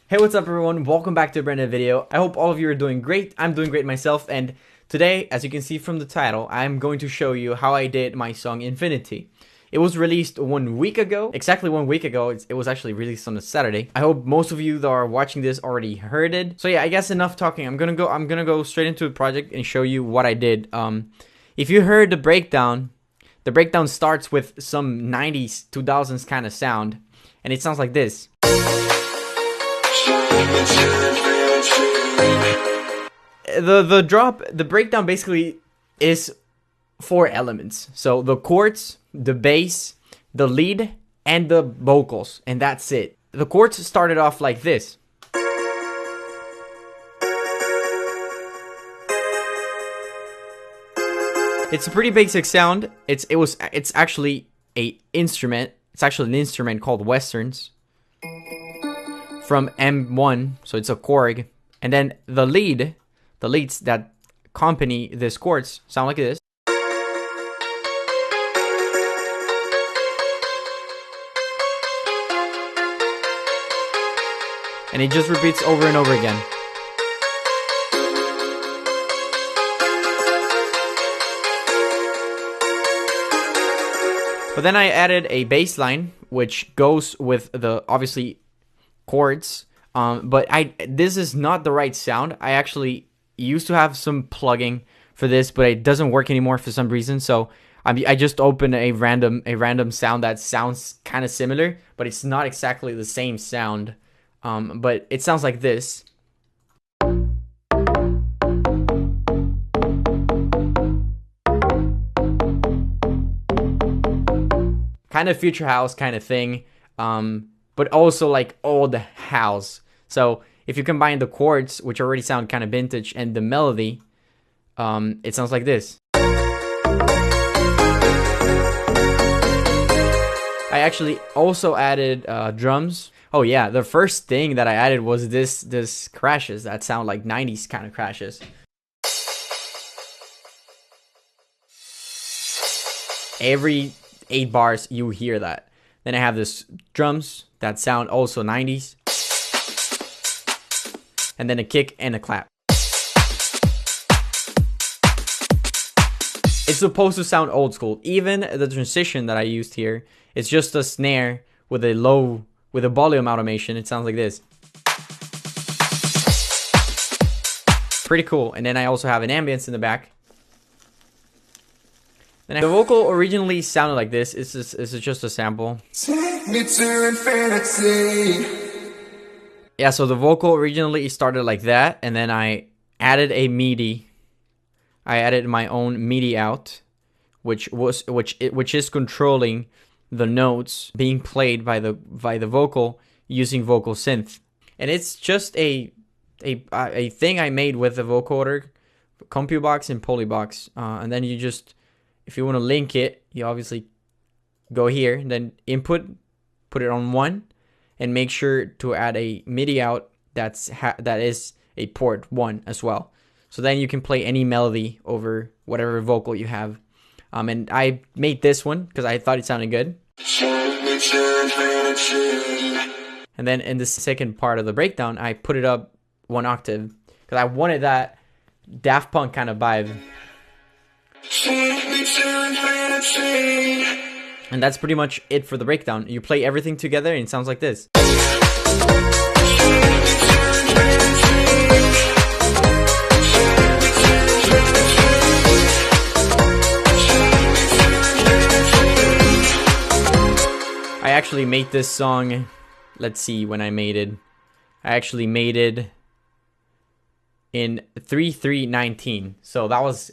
Hey, what's up everyone? Welcome back to a brand new video. I hope all of you are doing great. I'm doing great myself, and today, as you can see from the title, I'm going to show you how I did my song Infinity. It was released 1 week ago, exactly 1 week ago. It was actually released on a Saturday. I hope most of you that are watching this already heard it. So yeah, I guess enough talking. I'm gonna go straight into the project and show you what I did. If you heard the breakdown starts with some 90s, 2000s kind of sound, and it sounds like this. The breakdown basically is 4 elements. So the chords, the bass, the lead, and the vocals, and that's it. The chords started off like this. It's a pretty basic sound. It's actually an instrument. It's actually an instrument called Westerns from M1, so it's a Korg. And then the leads that accompany these chords sound like this. And it just repeats over and over again. But then I added a bass line, which goes with the, obviously, chords. But this is not the right sound. I actually used to have some plugging for this, but it doesn't work anymore for some reason. So I just opened a random sound that sounds kind of similar, but it's not exactly the same sound. But it sounds like this. Kind of future house kind of thing, but also like old house. So if you combine the chords, which already sound kind of vintage, and the melody, it sounds like this. I actually also added drums. Oh yeah, the first thing that I added was this crashes that sound like 90s kind of crashes. Every 8 bars you hear that. Then I have this drums that sound also 90s, and then a kick and a clap. It's supposed to sound old school. Even the transition that I used here, it's just a snare with a volume automation. It sounds like this. Pretty cool. And then I also have an ambience in the back. The vocal originally sounded like this. This is just a sample. Take me to infinity. Yeah, so the vocal originally started like that, and then I added a MIDI. I added my own MIDI out, which is controlling the notes being played by the vocal using vocal synth. And it's just a thing I made with the vocoder, CompuBox and Polybox, and then you just, if you want to link it, you obviously go here, and then input, put it on 1, and make sure to add a MIDI out that is a port 1 as well. So then you can play any melody over whatever vocal you have. And I made this one because I thought it sounded good. And then in the second part of the breakdown, I put it up 1 octave because I wanted that Daft Punk kind of vibe. And that's pretty much it for the breakdown. You play everything together and it sounds like this. I actually made this song, let's see when I made it. I actually made it in 3/3/19. So that was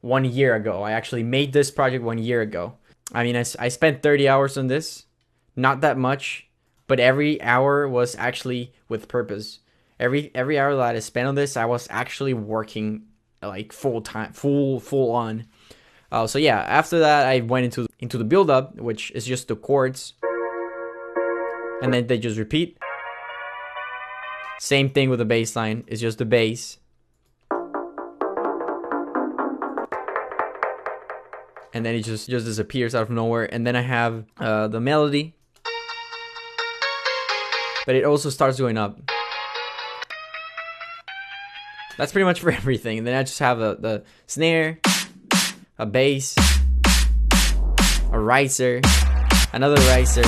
1 year ago. I actually made this project 1 year ago. I mean, I spent 30 hours on this. Not that much, but every hour was actually with purpose. Every hour that I spent on this, I was actually working like full time, full on. So yeah, after that, I went into the build up, which is just the chords, and then they just repeat. Same thing with the bass line. It's just the bass. And then it just disappears out of nowhere. And then I have the melody. but it also starts going up. That's pretty much for everything. And then I just have the snare, a bass, a riser, another riser,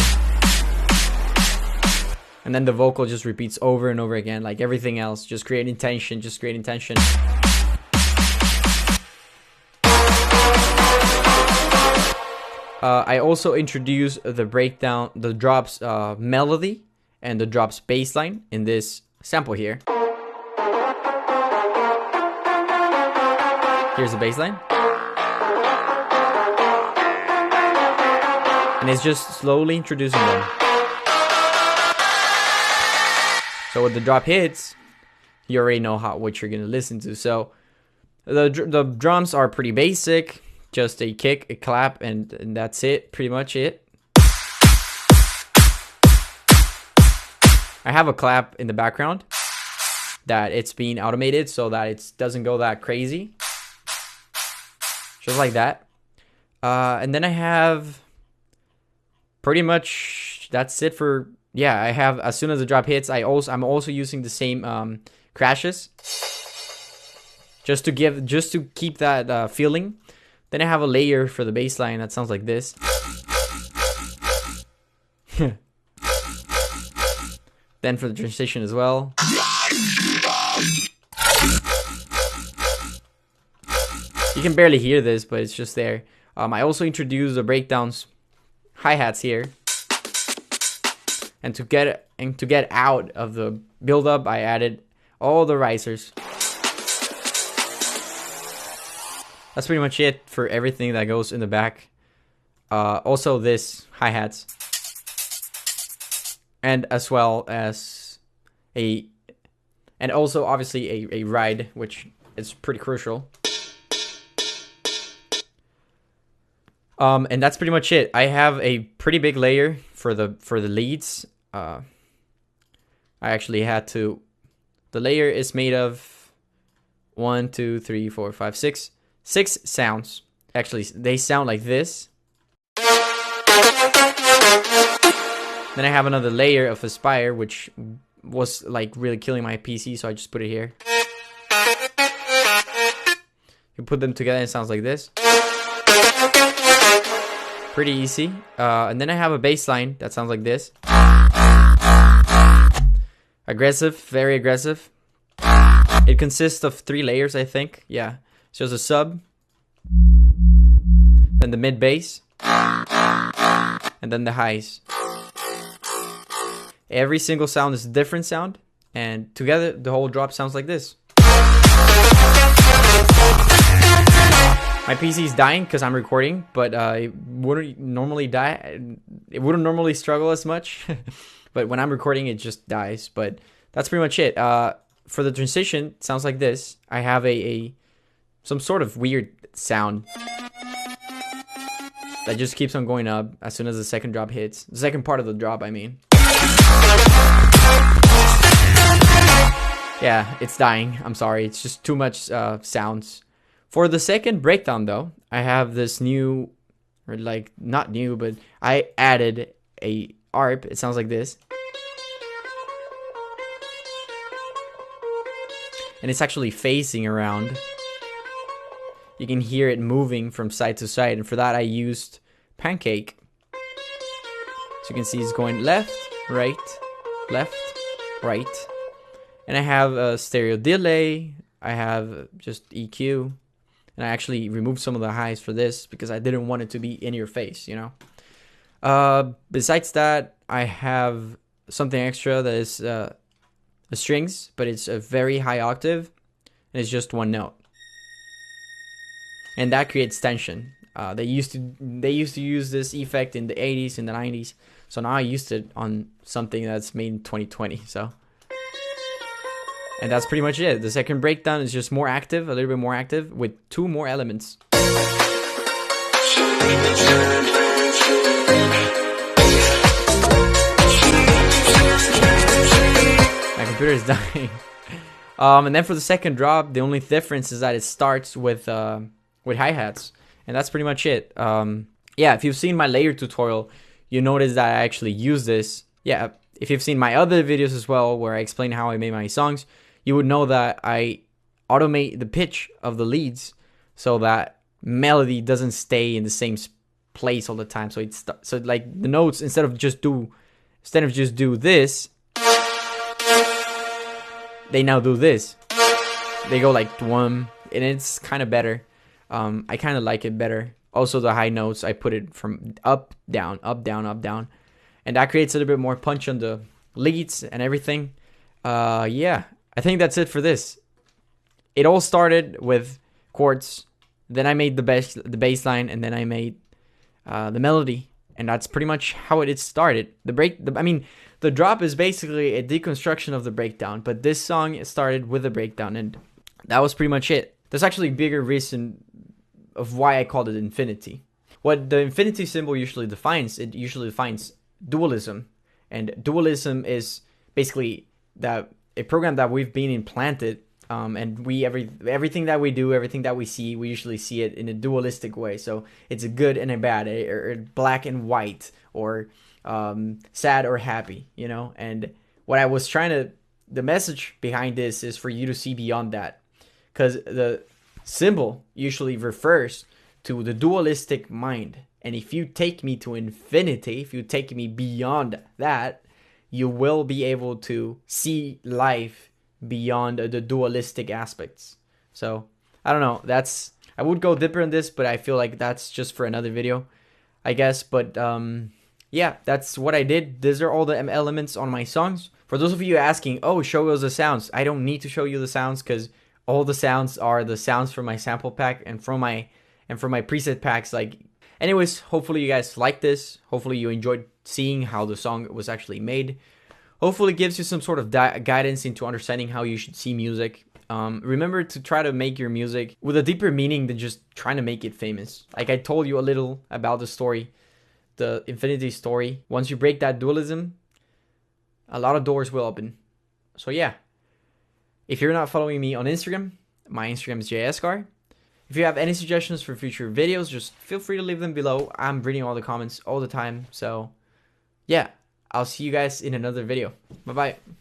and then the vocal just repeats over and over again, like everything else, just creating tension, just creating tension. I also introduce the breakdown, the drops melody and the drops bass line in this sample here. Here's the bass line. And it's just slowly introducing them. So when the drop hits, you already know what you're gonna listen to. So the drums are pretty basic, just a kick, a clap, and that's it, pretty much it. I have a clap in the background that it's being automated so that it doesn't go that crazy. Just like that. And then I have pretty much, that's it for, yeah, I have, as soon as the drop hits, I'm also using the same crashes just to keep that feeling. Then I have a layer for the bass line that sounds like this. Then for the transition as well. You can barely hear this, but it's just there. I also introduced the breakdowns, hi-hats here. And to get out of the build-up, I added all the risers. That's pretty much it for everything that goes in the back. Also this hi-hats. And as well as and also obviously a ride, which is pretty crucial. And that's pretty much it. I have a pretty big layer for the leads. I actually had to, the layer is made of 1, 2, 3, 4, 5, 6 sounds. Actually, they sound like this. Then I have another layer of Aspire, which was like really killing my PC, so I just put it here. You put them together and it sounds like this. Pretty easy. And then I have a bass line that sounds like this. Aggressive, very aggressive. It consists of 3 layers, I think. Yeah. So there's a sub, then the mid bass, and then the highs. Every single sound is a different sound, and together the whole drop sounds like this. My PC is dying because I'm recording, but it wouldn't normally die. It wouldn't normally struggle as much, but when I'm recording, it just dies. But that's pretty much it. For the transition, it sounds like this. I have some sort of weird sound that just keeps on going up as soon as the second drop hits. The second part of the drop, I mean. Yeah, it's dying. I'm sorry. It's just too much sounds. For the second breakdown, though, I have this new, or like, not new, but I added a ARP. It sounds like this. And it's actually facing around. You can hear it moving from side to side. And for that, I used Pancake. So you can see it's going left, right, right. And I have a stereo delay. I have just EQ. And I actually removed some of the highs for this because I didn't want it to be in your face, you know. Besides that, I have something extra that is the strings, but it's a very high octave. And it's just one note. And that creates tension. They used to use this effect in the 80s and the 90s. So now I used it on something that's made in 2020. So, and that's pretty much it. The second breakdown is just more active, a little bit more active, with 2 more elements. My computer is dying. And then for the second drop, the only difference is that it starts with hi-hats. And that's pretty much it. Yeah, if you've seen my layer tutorial, you notice that I actually use this. Yeah, if you've seen my other videos as well, where I explain how I made my songs, you would know that I automate the pitch of the leads so that melody doesn't stay in the same place all the time. So it's like the notes, instead of just do this, they now do this. They go like one, and it's kind of better. I kind of like it better. Also, the high notes, I put it from up, down, up, down, up, down, and that creates a little bit more punch on the leads and everything. Yeah, I think that's it for this. It all started with chords. Then I made the bass line, and then I made the melody, and that's pretty much how it started. The drop is basically a deconstruction of the breakdown, but this song started with a breakdown, and that was pretty much it. There's actually a bigger reason of why I called it infinity. What the infinity symbol usually defines dualism, and dualism is basically that a program that we've been implanted, and everything that we do, everything that we see, we usually see it in a dualistic way. So it's a good and a bad, or black and white, or sad or happy, you know. And what I was the message behind this is for you to see beyond that, because the symbol usually refers to the dualistic mind. And if you take me to infinity, if you take me beyond that, you will be able to see life beyond the dualistic aspects. So I don't know, I would go deeper in this, but I feel like that's just for another video, I guess. But yeah, that's what I did. These are all the elements on my songs. For those of you asking, oh, show us the sounds, I don't need to show you the sounds, because all the sounds are the sounds from my sample pack and from my preset packs. Like, anyways, hopefully you guys like this. Hopefully you enjoyed seeing how the song was actually made. Hopefully it gives you some sort of guidance into understanding how you should see music. Remember to try to make your music with a deeper meaning than just trying to make it famous. Like I told you a little about the story, the infinity story. Once you break that dualism, a lot of doors will open. So yeah, if you're not following me on Instagram, my Instagram is Jay Eskar. If you have any suggestions for future videos, just feel free to leave them below. I'm reading all the comments all the time. So yeah, I'll see you guys in another video. Bye-bye.